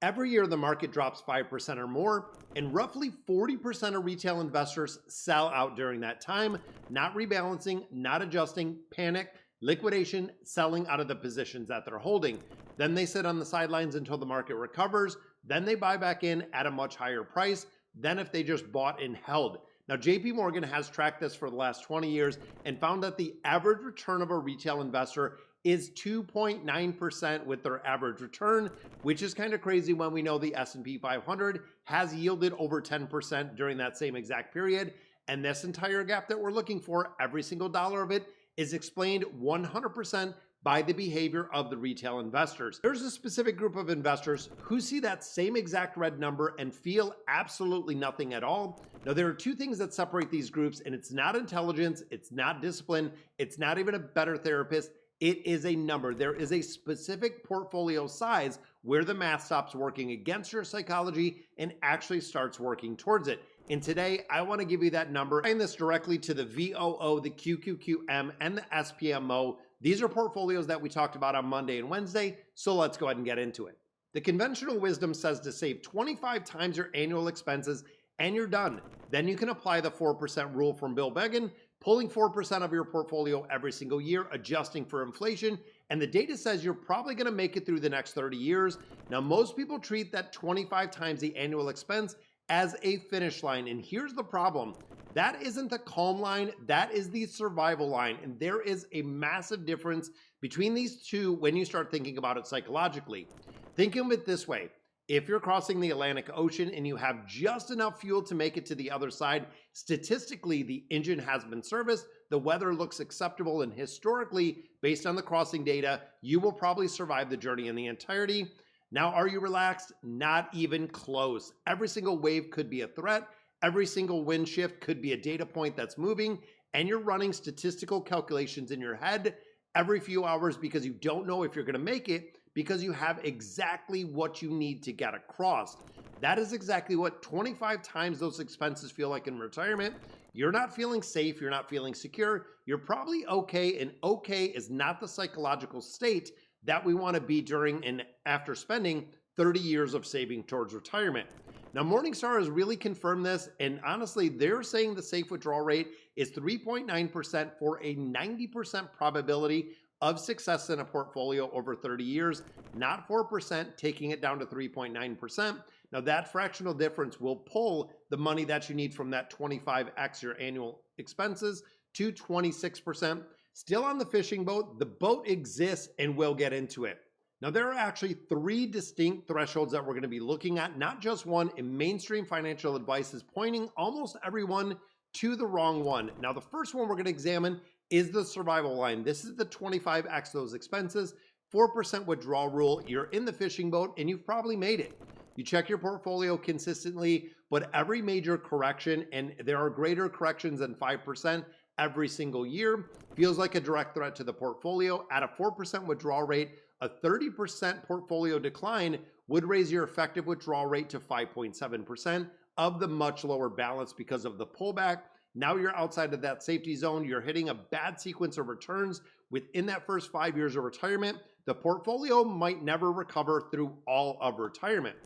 Every year, the market drops 5% or more, and roughly 40% of retail investors sell out during that time, not rebalancing, not adjusting, panic, liquidation, selling out of the positions that they're holding. Then they sit on the sidelines until the market recovers. Then they buy back in at a much higher price than if they just bought and held. Now, JP Morgan has tracked this for the last 20 years and found that the average return of a retail investor is 2.9% with their average return, which is kind of crazy when we know the S&P 500 has yielded over 10% during that same exact period. And this entire gap that we're looking for, every single dollar of it is explained 100% by the behavior of the retail investors. There's a specific group of investors who see that same exact red number and feel absolutely nothing at all. Now, there are two things that separate these groups, and it's not intelligence, it's not discipline, it's not even a better therapist. It is a number. There is a specific portfolio size where the math stops working against your psychology and actually starts working towards it. And today, I want to give you that number. Tying this directly to the VOO, the QQQM, and the SPMO. These are portfolios that we talked about on Monday and Wednesday, so let's go ahead and get into it. The conventional wisdom says to save 25 times your annual expenses and you're done. Then you can apply the 4% rule from Bill Began, pulling 4% of your portfolio every single year, adjusting for inflation, and the data says you're probably going to make it through the next 30 years. Now, most people treat that 25 times the annual expense as a finish line, and here's the problem. That isn't the calm line, that is the survival line, and there is a massive difference between these two when you start thinking about it psychologically. Think of it this way. If you're crossing the Atlantic Ocean and you have just enough fuel to make it to the other side, statistically, the engine has been serviced, the weather looks acceptable, and historically, based on the crossing data, you will probably survive the journey in the entirety. Now, are you relaxed? Not even close. Every single wave could be a threat. Every single wind shift could be a data point that's moving, and you're running statistical calculations in your head every few hours because you don't know if you're going to make it, because you have exactly what you need to get across. That is exactly what 25 times those expenses feel like in retirement. You're not feeling safe, you're not feeling secure, you're probably okay, and okay is not the psychological state that we want to be during and after spending 30 years of saving towards retirement. Now, Morningstar has really confirmed this, and honestly, they're saying the safe withdrawal rate is 3.9% for a 90% probability of success in a portfolio over 30 years, not 4%, taking it down to 3.9%. Now, that fractional difference will pull the money that you need from that 25x your annual expenses to 26%. Still on the fishing boat, the boat exists, and we'll get into it. Now, there are actually three distinct thresholds that we're going to be looking at, not just one, and mainstream financial advice is pointing almost everyone to the wrong one. Now, the first one we're going to examine is the survival line. This is the 25x those expenses, 4% withdrawal rule. You're in the fishing boat and you've probably made it. You check your portfolio consistently, but every major correction, and there are greater corrections than 5% every single year, feels like a direct threat to the portfolio. At a 4% withdrawal rate, a 30% portfolio decline would raise your effective withdrawal rate to 5.7% of the much lower balance because of the pullback. Now you're outside of that safety zone. You're hitting a bad sequence of returns within that first 5 years of retirement. The portfolio might never recover through all of retirement.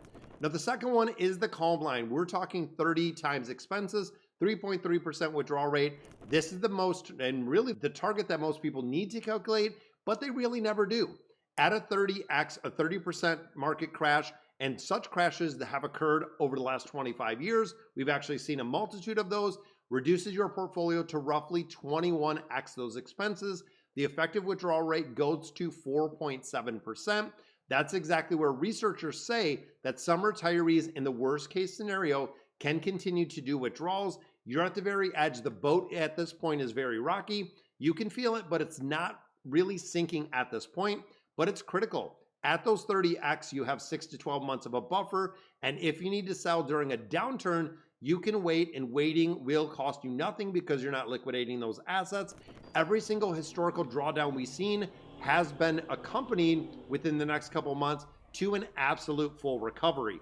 Now, the second one is the calm line. We're talking 30 times expenses, 3.3% withdrawal rate. This is the most, and really the target that most people need to calculate, but they really never do. At a 30x, a 30% market crash, and such crashes that have occurred over the last 25 years, we've actually seen a multitude of those, reduces your portfolio to roughly 21x those expenses. The effective withdrawal rate goes to 4.7%. That's exactly where researchers say that some retirees in the worst case scenario can continue to do withdrawals. You're at the very edge. The boat at this point is very rocky. You can feel it, but it's not really sinking at this point, but it's critical. At those 30x, you have 6 to 12 months of a buffer. And if you need to sell during a downturn, you can wait, and waiting will cost you nothing because you're not liquidating those assets. Every single historical drawdown we've seen has been accompanied within the next couple months to an absolute full recovery.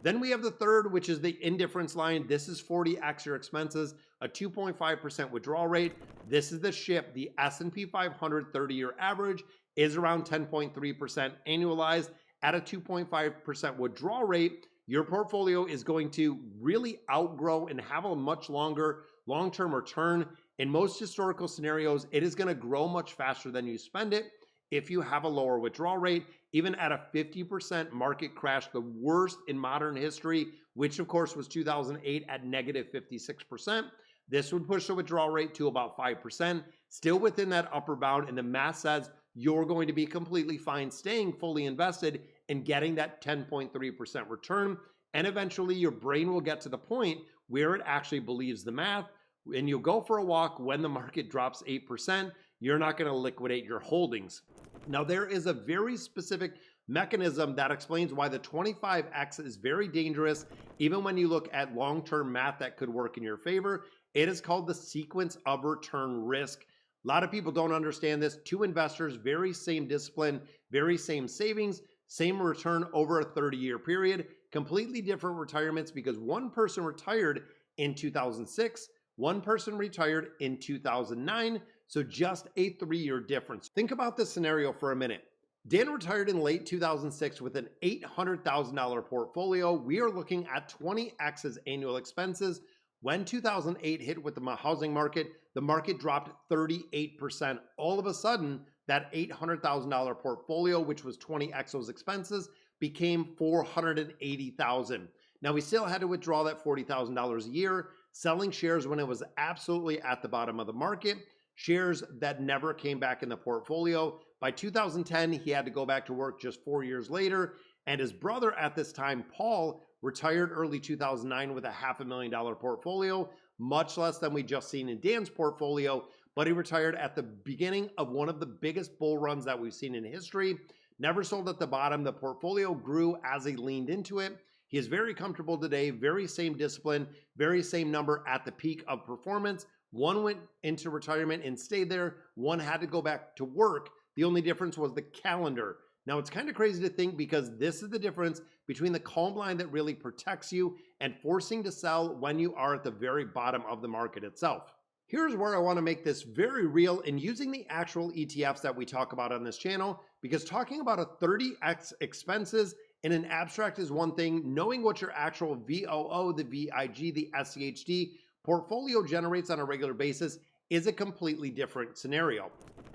Then we have the third, which is the indifference line. This is 40x your expenses, a 2.5% withdrawal rate. This is the ship. The S&P 500 30-year average is around 10.3% annualized. at a 2.5% withdrawal rate, your portfolio is going to really outgrow and have a much longer long-term return. In most historical scenarios, it is going to grow much faster than you spend it if you have a lower withdrawal rate. Even at a 50% market crash, the worst in modern history, which of course was 2008 at negative 56%, this would push the withdrawal rate to about 5%, still within that upper bound, and the math says you're going to be completely fine staying fully invested and getting that 10.3% return. And eventually your brain will get to the point where it actually believes the math, and you'll go for a walk when the market drops 8%. You're not going to liquidate your holdings. Now, there is a very specific mechanism that explains why the 25x is very dangerous, even when you look at long-term math that could work in your favor. It is called the sequence of return risk. A lot of people don't understand this. Two investors, very same discipline, very same savings, same return over a 30-year period, completely different retirements because one person retired in 2006, one person retired in 2009, so just a 3-year difference. Think about this scenario for a minute. Dan retired in late 2006 with an $800,000 portfolio. We are looking at 20x's annual expenses. When 2008 hit with the housing market, the market dropped 38%. All of a sudden, that $800,000 portfolio, which was 20x those expenses, became $480,000. Now, we still had to withdraw that $40,000 a year, selling shares when it was absolutely at the bottom of the market, shares that never came back in the portfolio. By 2010, he had to go back to work just 4 years later, and his brother at this time, Paul, retired early 2009 with a $500,000 portfolio, much less than we just seen in Dan's portfolio, but he retired at the beginning of one of the biggest bull runs that we've seen in history. Never sold at the bottom. The portfolio grew as he leaned into it. He is very comfortable today, very same discipline, very same number at the peak of performance. One went into retirement and stayed there. One had to go back to work. The only difference was the calendar. Now, it's kind of crazy to think because this is the difference between the calm line that really protects you and forcing to sell when you are at the very bottom of the market itself. Here's where I want to make this very real and using the actual ETFs that we talk about on this channel, because talking about a 30x expenses in an abstract is one thing. Knowing what your actual VOO, the VIG, the SCHD portfolio generates on a regular basis is a completely different scenario.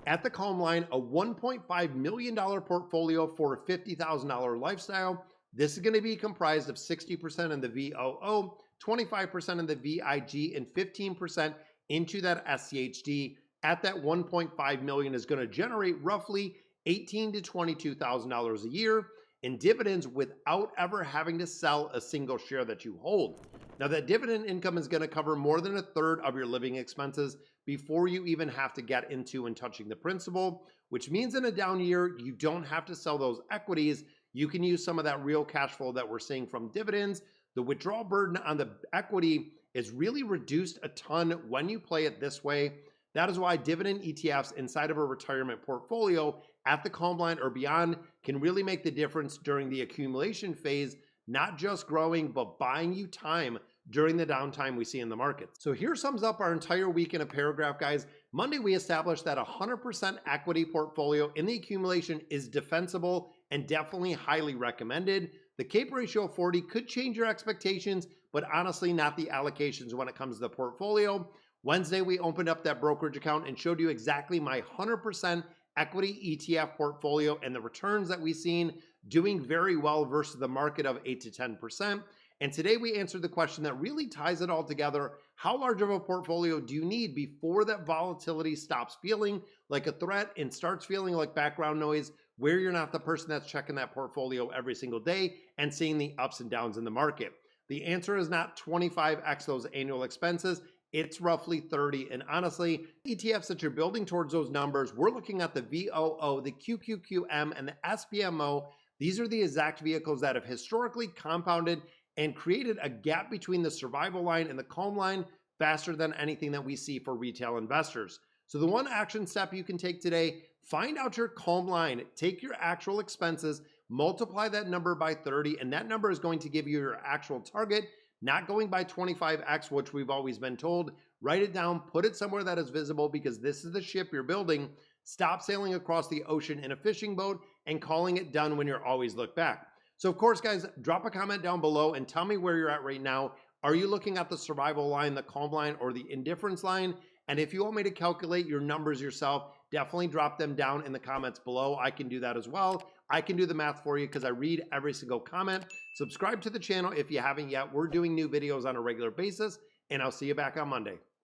At the calm line, a $1.5 million portfolio for a $50,000 lifestyle. This is going to be comprised of 60% in the VOO, 25% in the VIG, and 15% into that SCHD. At that 1.5 million is going to generate roughly $18,000 to $22,000 a year in dividends without ever having to sell a single share that you hold. Now, that dividend income is going to cover more than a third of your living expenses before you even have to get into and touching the principal, which means in a down year, you don't have to sell those equities. You can use some of that real cash flow that we're seeing from dividends. The withdrawal burden on the equity is really reduced a ton when you play it this way. That is why dividend ETFs inside of a retirement portfolio at the calm line or beyond can really make the difference during the accumulation phase, not just growing, but buying you time during the downtime we see in the market. So here sums up our entire week in a paragraph, guys. Monday, we established that 100% equity portfolio in the accumulation is defensible and definitely highly recommended. The CAPE ratio of 40 could change your expectations, but honestly not the allocations when it comes to the portfolio. Wednesday, we opened up that brokerage account and showed you exactly my 100% equity ETF portfolio and the returns that we've seen doing very well versus the market of 8 to 10%. And today we answered the question that really ties it all together. How large of a portfolio do you need before that volatility stops feeling like a threat and starts feeling like background noise, where you're not the person that's checking that portfolio every single day and seeing the ups and downs in the market? The answer is not 25x those annual expenses. It's roughly 30. And honestly, ETFs that you're building towards those numbers, we're looking at the VOO, the QQQM, and the SPMO. These are the exact vehicles that have historically compounded and created a gap between the survival line and the calm line faster than anything that we see for retail investors. So the one action step you can take today, find out your calm line, take your actual expenses, multiply that number by 30, and that number is going to give you your actual target, not going by 25x, which we've always been told. Write it down, put it somewhere that is visible, because this is the ship you're building, Stop sailing across the ocean in a fishing boat and calling it done when you're always look back. So of course, guys, drop a comment down below and tell me where you're at right now. Are you looking at the survival line, the calm line, or the indifference line? And if you want me to calculate your numbers yourself, definitely drop them down in the comments below. I can do that as well. I can do the math for you because I read every single comment. Subscribe to the channel if you haven't yet. We're doing new videos on a regular basis, and I'll see you back on Monday.